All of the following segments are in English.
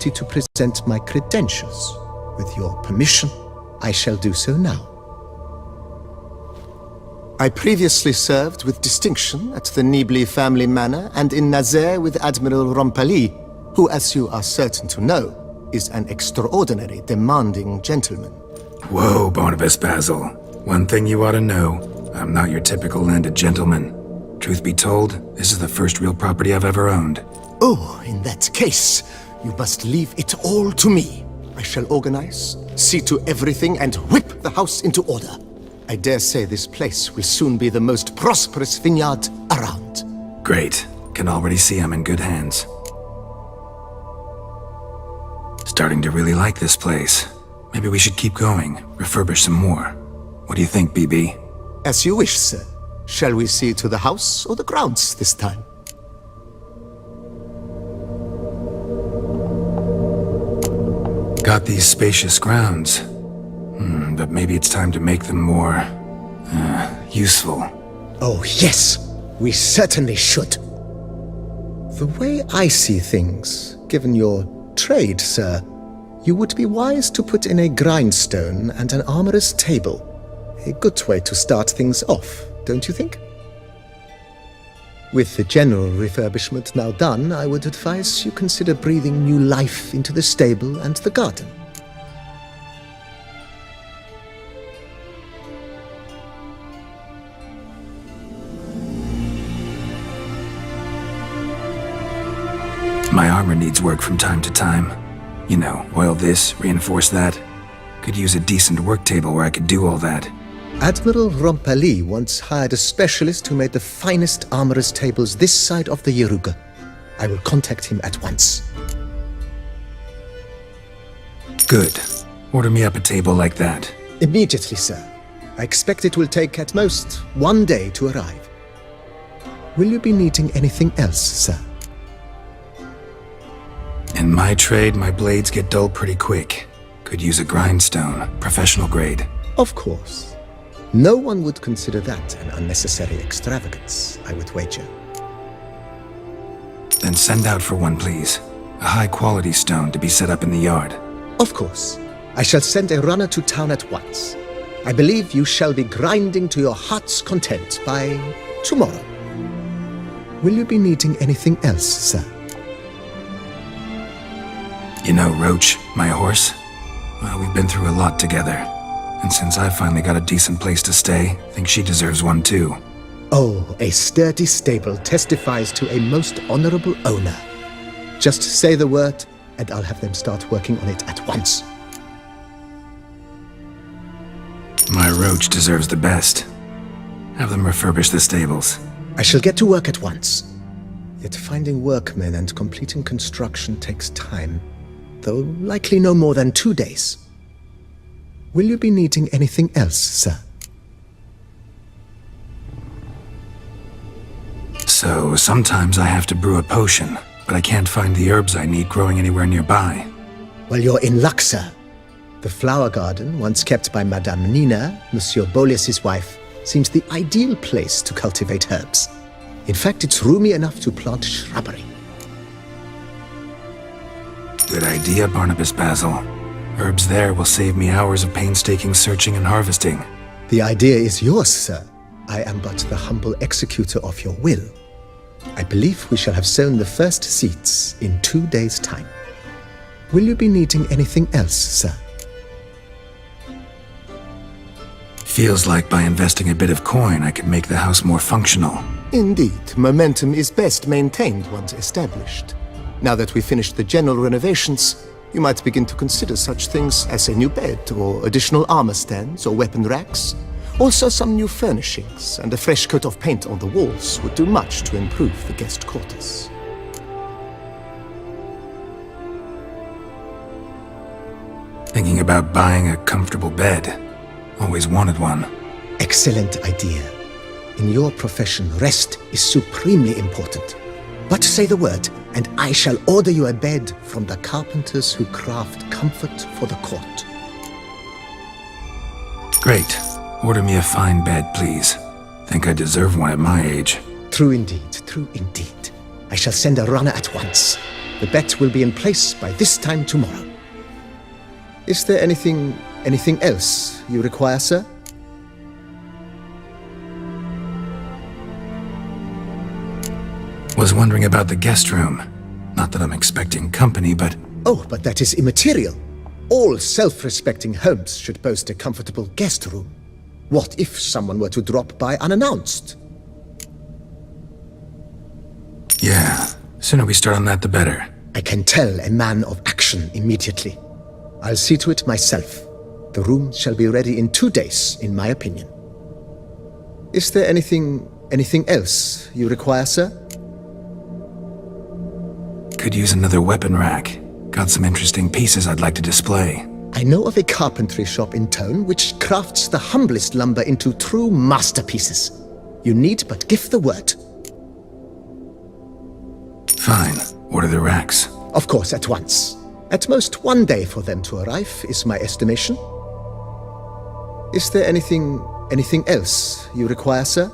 duty to present my credentials. With your permission, I shall do so now. I previously served with distinction at the Nibli family manor and in Nazaire with Admiral Rompali, who, as you are certain to know, is an extraordinary, demanding gentleman. Whoa, Barnabas Basil. One thing you ought to know, I'm not your typical landed gentleman. Truth be told, this is the first real property I've ever owned. Oh, in that case, you must leave it all to me. I shall organize, see to everything, and whip the house into order. I dare say this place will soon be the most prosperous vineyard around. Great. Can already see I'm in good hands. Starting to really like this place. Maybe we should keep going, refurbish some more. What do you think, BB? As you wish, sir. Shall we see to the house or the grounds this time? Got these spacious grounds. But maybe it's time to make them more... useful. Oh, yes. We certainly should. The way I see things, given your trade, sir, you would be wise to put in a grindstone and an armorer's table. A good way to start things off, don't you think? With the general refurbishment now done, I would advise you consider breathing new life into the stable and the garden. My armor needs work from time to time. You know, oil this, reinforce that. Could use a decent work table where I could do all that. Admiral Rompali once hired a specialist who made the finest armorer's tables this side of the Yeruga. I will contact him at once. Good. Order me up a table like that. Immediately, sir. I expect it will take at most 1 day to arrive. Will you be needing anything else, sir? In my trade, my blades get dull pretty quick. Could use a grindstone, professional grade. Of course. No one would consider that an unnecessary extravagance, I would wager. Then send out for one, please. A high-quality stone to be set up in the yard. Of course. I shall send a runner to town at once. I believe you shall be grinding to your heart's content by tomorrow. Will you be needing anything else, sir? You know, Roach, my horse? Well, we've been through a lot together. And since I've finally got a decent place to stay, I think she deserves one too. Oh, a sturdy stable testifies to a most honorable owner. Just say the word, and I'll have them start working on it at once. My Roach deserves the best. Have them refurbish the stables. I shall get to work at once. Yet finding workmen and completing construction takes time, though likely no more than 2 days. Will you be needing anything else, sir? So, sometimes I have to brew a potion, but I can't find the herbs I need growing anywhere nearby. Well, you're in luck, sir. The flower garden, once kept by Madame Nina, Monsieur Bolis's wife, seems the ideal place to cultivate herbs. In fact, it's roomy enough to plant shrubbery. Good idea, Barnabas Basil. Herbs there will save me hours of painstaking searching and harvesting. The idea is yours, sir. I am but the humble executor of your will. I believe we shall have sown the first seeds in 2 days' time. Will you be needing anything else, sir? Feels like by investing a bit of coin, I could make the house more functional. Indeed, momentum is best maintained once established. Now that we've finished the general renovations, you might begin to consider such things as a new bed, or additional armor stands, or weapon racks. Also, some new furnishings and a fresh coat of paint on the walls would do much to improve the guest quarters. Thinking about buying a comfortable bed. Always wanted one. Excellent idea. In your profession, rest is supremely important. But say the word, and I shall order you a bed from the carpenters who craft comfort for the court. Great. Order me a fine bed, please. Think I deserve one at my age. True indeed, true indeed. I shall send a runner at once. The bet will be in place by this time tomorrow. Is there anything else you require, sir? Was wondering about the guest room. Not that I'm expecting company, but... Oh, but that is immaterial. All self-respecting homes should boast a comfortable guest room. What if someone were to drop by unannounced? Yeah, sooner we start on that the better. I can tell a man of action immediately. I'll see to it myself. The room shall be ready in 2 days, in my opinion. Is there anything else you require, sir? Could use another weapon rack. Got some interesting pieces I'd like to display. I know of a carpentry shop in town which crafts the humblest lumber into true masterpieces. You need but give the word. Fine. Order the racks. Of course, at once. At most 1 day for them to arrive, is my estimation. Is there anything else you require, sir?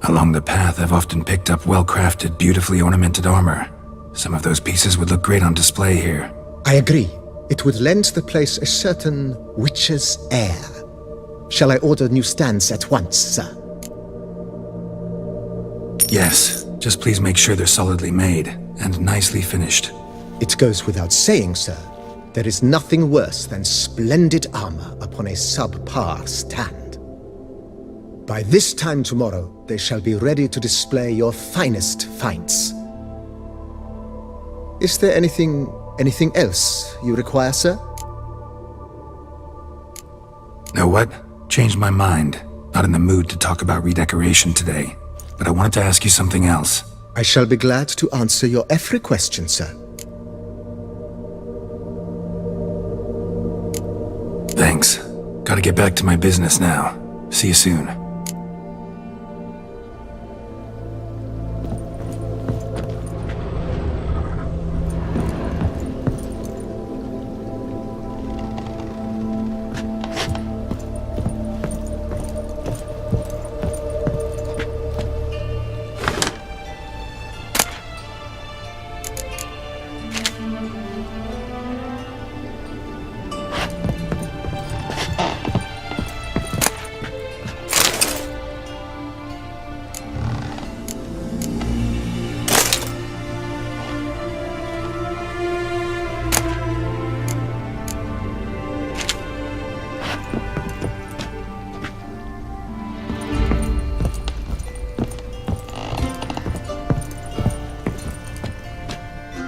Along the path, I've often picked up well-crafted, beautifully ornamented armor. Some of those pieces would look great on display here. I agree. It would lend the place a certain witch's air. Shall I order new stands at once, sir? Yes, just please make sure they're solidly made and nicely finished. It goes without saying, sir. There is nothing worse than splendid armor upon a subpar stand. By this time tomorrow, they shall be ready to display your finest finds. Is there anything else you require, sir? Know what? Changed my mind. Not in the mood to talk about redecoration today. But I wanted to ask you something else. I shall be glad to answer your every question, sir. Thanks. Gotta get back to my business now. See you soon.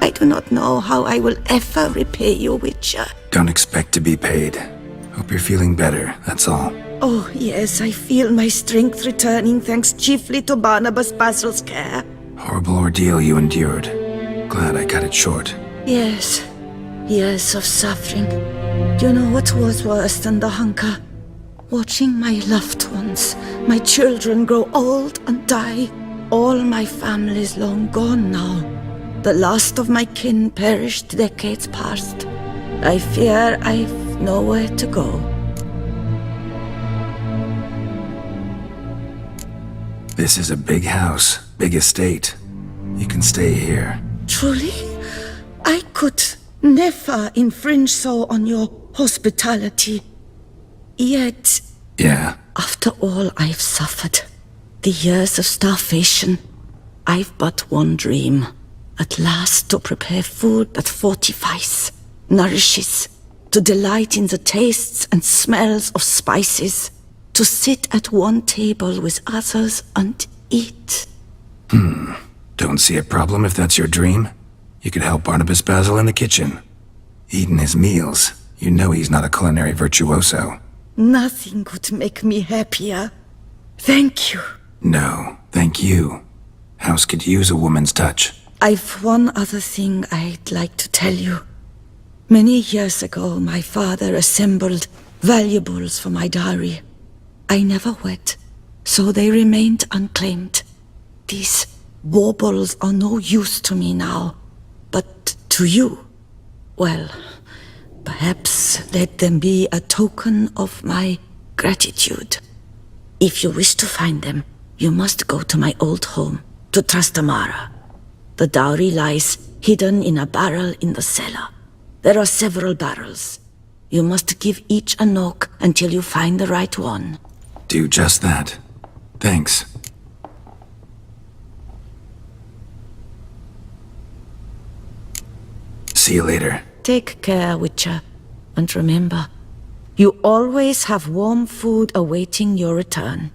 I do not know how I will ever repay you, Witcher. Don't expect to be paid. Hope you're feeling better, that's all. Oh, yes, I feel my strength returning thanks chiefly to Barnabas Basil's care. Horrible ordeal you endured. Glad I cut it short. Yes, years of suffering. Do you know what was worse than the hunger? Watching my loved ones, my children grow old and die. All my family's long gone now. The last of my kin perished decades past. I fear I've nowhere to go. This is a big house, big estate. You can stay here. Truly? I could never infringe so on your hospitality. Yet, Yeah, after all I've suffered, the years of starvation, I've but one dream. At last to prepare food that fortifies, nourishes, to delight in the tastes and smells of spices, to sit at one table with others and eat. don't see a problem if that's your dream. You could help Barnabas Basil in the kitchen. Eating his meals, you know he's not a culinary virtuoso. Nothing could make me happier. Thank you. No, thank you. House could use a woman's touch. I've one other thing I'd like to tell you. Many years ago, my father assembled valuables for my dowry. I never wed, so they remained unclaimed. These baubles are no use to me now, but to you, well, perhaps let them be a token of my gratitude. If you wish to find them, you must go to my old home, to Trastamara. The dowry lies hidden in a barrel in the cellar. There are several barrels. You must give each a knock until you find the right one. Do just that. Thanks. See you later. Take care, Witcher. And remember, you always have warm food awaiting your return.